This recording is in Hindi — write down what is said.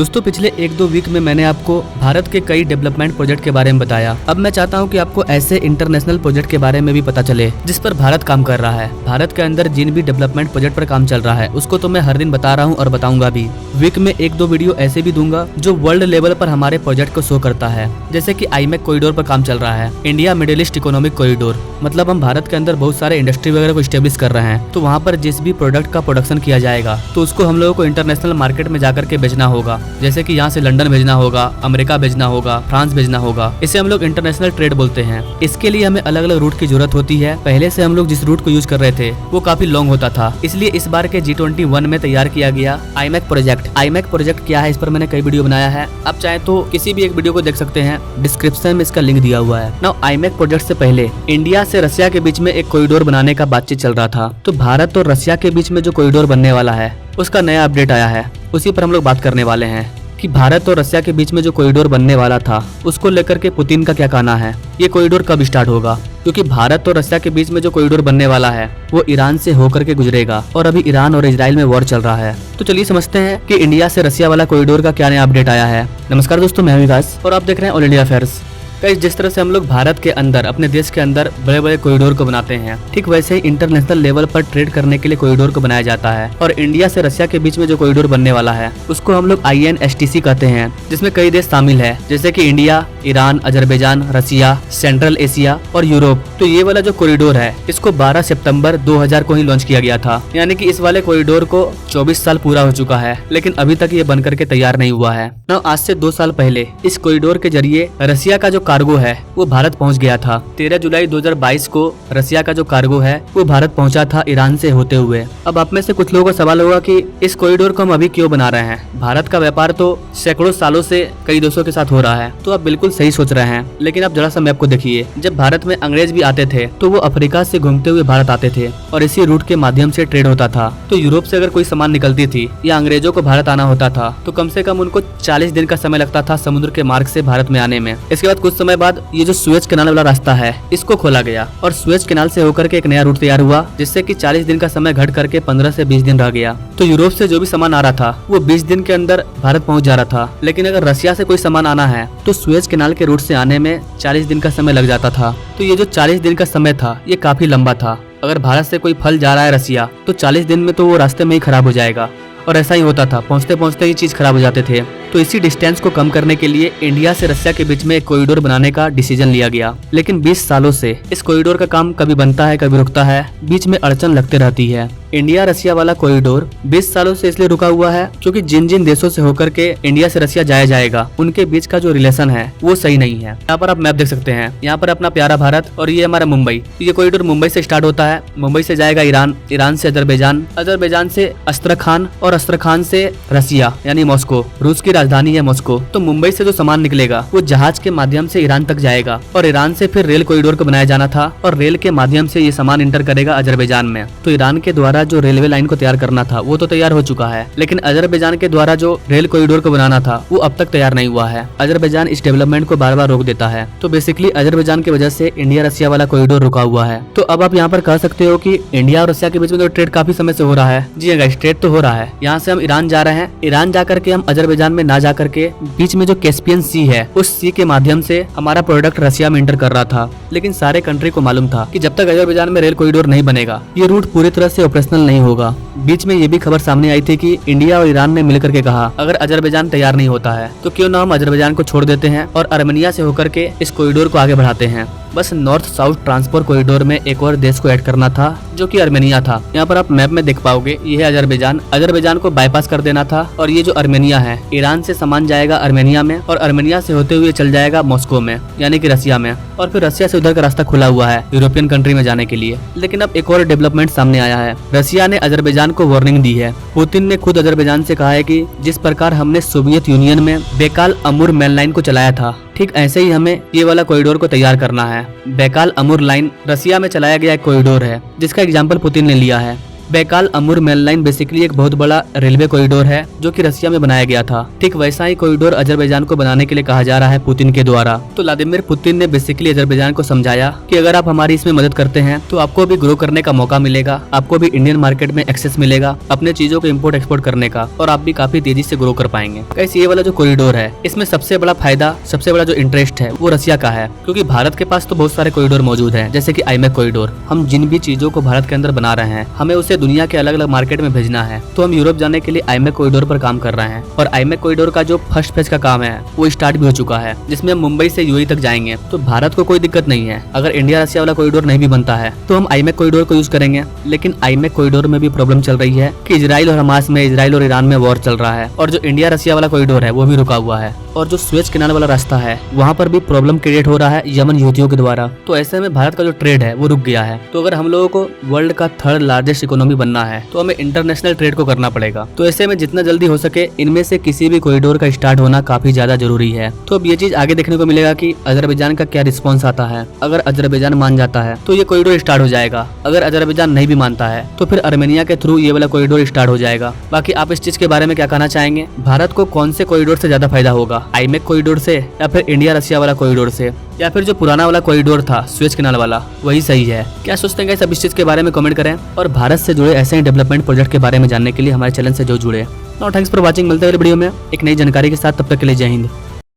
दोस्तों पिछले 1-2 वीक में मैंने आपको भारत के कई डेवलपमेंट प्रोजेक्ट के बारे में बताया। अब मैं चाहता हूं कि आपको ऐसे इंटरनेशनल प्रोजेक्ट के बारे में भी पता चले जिस पर भारत काम कर रहा है। भारत के अंदर जिन भी डेवलपमेंट प्रोजेक्ट पर काम चल रहा है उसको तो मैं हर दिन बता रहा हूं और बताऊंगा भी। वीक में 1-2 वीडियो ऐसे भी दूंगा जो वर्ल्ड लेवल पर हमारे प्रोजेक्ट को शो करता है, जैसे कि आईमेक कॉरिडोर पर काम चल रहा है, India middle east economic corridor. मतलब हम भारत के अंदर बहुत सारे इंडस्ट्री वगैरह को स्टेब्लिश कर रहे हैं, तो वहाँ पर जिस भी प्रोडक्ट का प्रोडक्शन किया जाएगा तो उसको हम लोगों को इंटरनेशनल मार्केट में जाकर के बेचना होगा। जैसे कि यहाँ से लंदन भेजना होगा, अमेरिका भेजना होगा, फ्रांस भेजना होगा। इसे हम लोग इंटरनेशनल ट्रेड बोलते हैं। इसके लिए हमें अलग अलग रूट की जरूरत होती है। पहले से हम लोग जिस रूट को यूज कर रहे थे वो काफी लॉन्ग होता था, इसलिए इस बार के G21 में तैयार किया गया आईमेक प्रोजेक्ट। आईमेक प्रोजेक्ट क्या है, इस पर मैंने कई वीडियो बनाया है। आप चाहे तो किसी भी एक वीडियो को देख सकते हैं, डिस्क्रिप्शन में इसका लिंक दिया हुआ है। नाउ आईमेक प्रोजेक्ट से पहले इंडिया से रसिया के बीच में एक कॉरिडोर बनाने का बातचीत चल रहा था। तो भारत और रसिया के बीच में जो कॉरिडोर बनने वाला है उसका नया अपडेट आया है, उसी पर हम लोग बात करने वाले हैं कि भारत और रसिया के बीच में जो कॉरिडोर बनने वाला था उसको लेकर के पुतिन का क्या कहना है, ये कॉरिडोर कब स्टार्ट होगा। क्योंकि भारत और रसिया के बीच में जो कॉरिडोर बनने वाला है वो ईरान से होकर के गुजरेगा और अभी ईरान और इजराइल में वॉर चल रहा है। तो चलिए समझते हैं कि इंडिया से रसिया वाला कॉरिडोर का क्या नया अपडेट आया है। नमस्कार दोस्तों, मैं विकास और आप देख रहे हैं ऑल इंडिया अफेयर्स। जिस तरह से हम लोग भारत के अंदर अपने देश के अंदर बड़े बड़े कॉरिडोर को बनाते हैं, ठीक वैसे ही इंटरनेशनल लेवल पर ट्रेड करने के लिए कॉरिडोर को बनाया जाता है। और इंडिया से रसिया के बीच में जो कॉरिडोर बनने वाला है उसको हम लोग INSTC कहते हैं, जिसमें कई देश शामिल है, जैसे कि इंडिया, ईरान, अजरबैजान, रसिया, सेंट्रल एशिया और यूरोप। तो ये वाला जो कॉरिडोर है इसको 12 सितंबर 2000 को ही लॉन्च किया गया था। यानी कि इस वाले कॉरिडोर को 24 साल पूरा हो चुका है, लेकिन अभी तक ये बनकर के तैयार नहीं हुआ है। आज से 2 साल पहले इस कॉरिडोर के जरिए रसिया का जो कार्गो है वो भारत पहुंच गया था। 13 जुलाई 2022 को रसिया का जो कार्गो है वो भारत पहुंचा था ईरान से होते हुए। अब आप में से कुछ लोगों का सवाल होगा कि इस कॉरिडोर को हम अभी क्यों बना रहे हैं, भारत का व्यापार तो सैकड़ों सालों से कई देशों के साथ हो रहा है। तो आप बिल्कुल सही सोच रहे हैं, लेकिन आप जरा सा मैप को देखिए। जब भारत में अंग्रेज भी आते थे तो वो अफ्रीका से घूमते हुए भारत आते थे और इसी रूट के माध्यम से ट्रेड होता था। तो यूरोप से अगर कोई सामान निकलती थी या अंग्रेजों को भारत आना होता था तो कम से कम उनको 40 दिन का समय लगता था समुद्र के मार्ग से भारत में आने में। इसके बाद कुछ समय बाद ये जो सुएज कैनाल वाला रास्ता है इसको खोला गया और सुएज कैनाल से होकर के एक नया रूट तैयार हुआ, जिससे कि 40 दिन का समय घट करके 15 से 20 दिन रह गया। तो यूरोप से जो भी सामान आ रहा था वो 20 दिन के अंदर भारत पहुंच जा रहा था। लेकिन अगर रसिया से कोई सामान आना है तो सुएज कैनाल के रूट से आने में 40 दिन का समय लग जाता था। तो ये जो 40 दिन का समय था ये काफी लंबा था। अगर भारत से कोई फल जा रहा है रसिया तो 40 दिन में तो वो रास्ते में ही खराब हो जाएगा, और ऐसा ही होता था, पहुंचते पहुंचते ही चीज खराब हो जाते थे। तो इसी डिस्टेंस को कम करने के लिए इंडिया से रसिया के बीच में एक कॉरिडोर बनाने का डिसीजन लिया गया। लेकिन 20 सालों से इस कॉरिडोर का काम कभी बनता है कभी रुकता है, बीच में अड़चन लगते रहती है। इंडिया रसिया वाला कॉरिडोर 20 सालों से इसलिए रुका हुआ है क्योंकि जिन जिन देशों से होकर के इंडिया से रसिया जाया जाएगा उनके बीच का जो रिलेशन है वो सही नहीं है। यहाँ पर आप मैप देख सकते हैं, यहाँ पर अपना प्यारा भारत और ये हमारा मुंबई। ये कॉरिडोर मुंबई से स्टार्ट होता है, मुंबई से जाएगा ईरान, ईरान से अजरबैजान, अजरबैजान से अस्त्रखान और अस्त्रखान से रसिया यानी मॉस्को, रूस की राजधानी है मॉस्को। तो मुंबई से जो सामान निकलेगा वो जहाज के माध्यम से ईरान तक जाएगा और ईरान से फिर रेल कॉरिडोर को बनाया जाना था और रेल के माध्यम से ये सामान इंटर करेगा अजरबैजान में। तो ईरान के द्वारा जो रेलवे लाइन को तैयार करना था वो तो तैयार हो चुका है, लेकिन अजरबैजान के द्वारा जो रेल कॉरिडोर को बनाना था वो अब तक तैयार नहीं हुआ है। अजरबैजान इस डेवलपमेंट को बार बार रोक देता है। तो बेसिकली अजरबैजान की वजह से इंडिया रसिया वाला कॉरिडोर रुका हुआ है। तो अब आप यहाँ पर कह सकते हो कि इंडिया और रसिया के बीच में तो ट्रेड काफी समय से हो रहा है। जी गाइस, ट्रेड तो हो रहा है। यहाँ से हम ईरान जा रहे हैं, ईरान जाकर के हम अजरबैजान में ना जाकर के बीच में जो कैस्पियन सी है उस सी के माध्यम से हमारा प्रोडक्ट रसिया में इंटर कर रहा था। लेकिन सारे कंट्री को मालूम था कि जब तक अजरबैजान में रेल कॉरिडोर नहीं बनेगा ये रूट पूरी तरह से ऑपरेशनल नहीं होगा। बीच में ये भी खबर सामने आई थी कि इंडिया और ईरान ने मिलकर के कहा अगर अजरबैजान तैयार नहीं होता है तो क्यों ना हम अजरबैजान को छोड़ देते हैं और आर्मेनिया से होकर के इस कॉरिडोर को आगे बढ़ाते हैं। बस नॉर्थ साउथ ट्रांसपोर्ट कॉरिडोर में एक और देश को ऐड करना था जो कि आर्मेनिया था। यहाँ पर आप मैप में देख पाओगे ये है अजरबैजान। अजरबैजान को बाईपास कर देना था और ये जो आर्मेनिया है, ईरान से सामान जाएगा आर्मेनिया में और आर्मेनिया से होते हुए चल जाएगा मॉस्को में यानी कि रसिया में, और फिर रसिया से उधर का रास्ता खुला हुआ है यूरोपियन कंट्री में जाने के लिए। लेकिन अब एक और डेवलपमेंट सामने आया है। रसिया ने अजरबैजान को वार्निंग दी है। पुतिन ने खुद अजरबैजान से कहा है कि जिस प्रकार हमने सोवियत यूनियन में बेकाल अमूर मेन लाइन को चलाया था ठीक ऐसे ही हमें ये वाला कॉरिडोर को तैयार करना है। बेकाल अमूर लाइन रसिया में चलाया गया एक कॉरिडोर है जिसका एग्जाम्पल पुतिन ने लिया है। बैकाल अमूर मेल लाइन बेसिकली एक बहुत बड़ा रेलवे कॉरिडोर है जो कि रसिया में बनाया गया था। ठीक वैसा ही कॉरिडोर अजरबैजान को बनाने के लिए कहा जा रहा है पुतिन के द्वारा। तो व्लादिमीर पुतिन ने बेसिकली अजरबैजान को समझाया कि अगर आप हमारी इसमें मदद करते हैं तो आपको भी ग्रो करने का मौका मिलेगा, आपको भी इंडियन मार्केट में एक्सेस मिलेगा अपने चीजों को इम्पोर्ट एक्सपोर्ट करने का, और आप भी काफी तेजी से ग्रो कर पाएंगे। कैसे ये वाला जो कॉरिडोर है इसमें सबसे बड़ा फायदा, सबसे बड़ा जो इंटरेस्ट है वो रसिया का है, क्योंकि भारत के पास तो बहुत सारे कॉरिडोर मौजूद है, जैसे की आईमेक कॉरिडोर। हम जिन भी चीजों को भारत के अंदर बना रहे हैं हमें उसे दुनिया के अलग अलग मार्केट में भेजना है, तो हम यूरोप जाने के लिए आईमेक कॉरिडोर पर काम कर रहे हैं। और आईमेक कॉरिडोर का जो फर्स्ट फेज का काम है वो स्टार्ट भी हो चुका है, जिसमें हम मुंबई से यूएई तक जाएंगे। तो भारत को कोई दिक्कत नहीं है, अगर इंडिया रसिया वाला कॉरिडोर नहीं भी बनता है तो हम आईमेक कॉरिडोर को यूज करेंगे। लेकिन आईमेक कॉरिडोर में भी प्रॉब्लम चल रही है कि इजराइल और हमास में, इजराइल और ईरान में वॉर चल रहा है, और जो इंडिया रसिया वाला कॉरिडोर है वो भी रुका हुआ है, और जो स्वेज कैनाल वाला रास्ता है वहाँ पर भी प्रॉब्लम क्रिएट हो रहा है यमन यूथियों के द्वारा। तो ऐसे में भारत का जो ट्रेड है वो रुक गया है। तो अगर हम लोगों को वर्ल्ड का थर्ड लार्जेस्ट इकोनॉमी बनना है तो हमें इंटरनेशनल ट्रेड को करना पड़ेगा। तो ऐसे में जितना जल्दी हो सके इनमें से किसी भी कॉरिडोर का स्टार्ट होना काफी ज्यादा जरूरी है। तो अब ये चीज आगे देखने को मिलेगा कि अजरबैजान का क्या रिस्पॉन्स आता है। अगर अजरबैजान मान जाता है तो ये कॉरिडोर स्टार्ट हो जाएगा, अगर अजरबैजान नहीं भी मानता है तो फिर आर्मेनिया के थ्रू ये वाला कॉरिडोर स्टार्ट हो जाएगा। बाकी आप इस चीज के बारे में क्या कहना चाहेंगे? भारत को कौन से कॉरिडोर से ज्यादा फायदा होगा, आईमेक कॉरिडोर से या फिर इंडिया रसिया वाला कॉरिडोर से, या फिर जो पुराना वाला कॉरिडोर था स्वेज कैनाल वाला वही सही है? क्या सोचते हैं सब इस चीज के बारे में कमेंट करें, और भारत से जुड़े ऐसे ही डेवलपमेंट प्रोजेक्ट के बारे में जानने के लिए हमारे चैनल से जो जुड़े। Thanks for watching. मिलते हैं अगले वीडियो में एक नई जानकारी के साथ, तब तक के लिए जय हिंद।